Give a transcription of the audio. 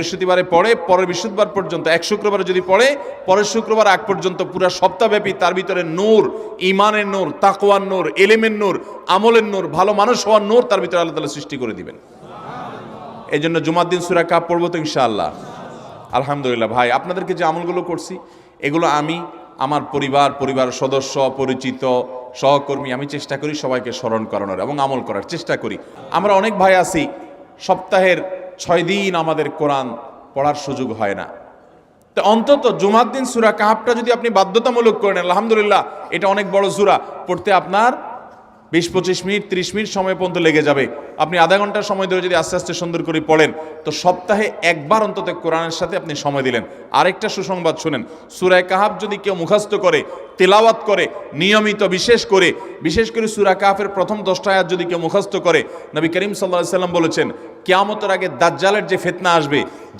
বৃহস্পতিবারে পড়ে, পরের বৃহস্পতিবার পর্যন্ত, এক শুক্রবার যদি পড়ে পরের শুক্রবার আগ পর্যন্ত পুরো সপ্তাহব্যাপী তার ভিতরে নূর, ইমানের নূর, তাকওয়ার নূর, এলেমের নূর, আমলের নূর, ভালো মানুষ হওয়ার নূর তার ভিতরে আল্লাহ তাআলা সৃষ্টি করে দিবেন। এই জন্য জুমার দিন সূরা কাহফ পড়বো তো ইনশাআল্লাহ। আলহামদুলিল্লাহ ভাই, আপনাদেরকে যে আমলগুলো করছি এগুলো আমি, আমার পরিবার সদস্য, পরিচিত, সহকর্মী, আমি চেষ্টা করি সবাইকে স্মরণ করানোর এবং আমল করার চেষ্টা করি। আমরা অনেক ভাই আছি সপ্তাহের 6 দিন আমাদের কোরআন পড়ার সুযোগ হয় না, তো অন্তত জুমার দিন সূরা কাহফটা যদি আপনি বাধ্যতামূলক করেন, আলহামদুলিল্লাহ এটা অনেক বড় সূরা, পড়তে আপনার 20-25 মিনিট 30 মিনিট সময় পর্যন্ত লেগে যাবে। আপনি আধা ঘন্টা সময় ধরে যদি আস্তে আস্তে সুন্দর করে পড়েন তো সপ্তাহে একবার অন্তত কোরআনের সাথে আপনি সময় দিলেন। আরেকটা সুসংবাদ শুনেন, সূরা কাহফ যদি কেউ মুখস্থ করে, তেলাওয়াত করে নিয়মিত, বিশেষ করে সূরা কাহফের প্রথম 10টা আয়াত যদি কেউ মুখস্থ করে, নবী করিম সাল্লাল্লাহু আলাইহি ওয়াসাল্লাম বলেছেন কিয়ামতের আগে দাজ্জালের যে ফিতনা আসবে,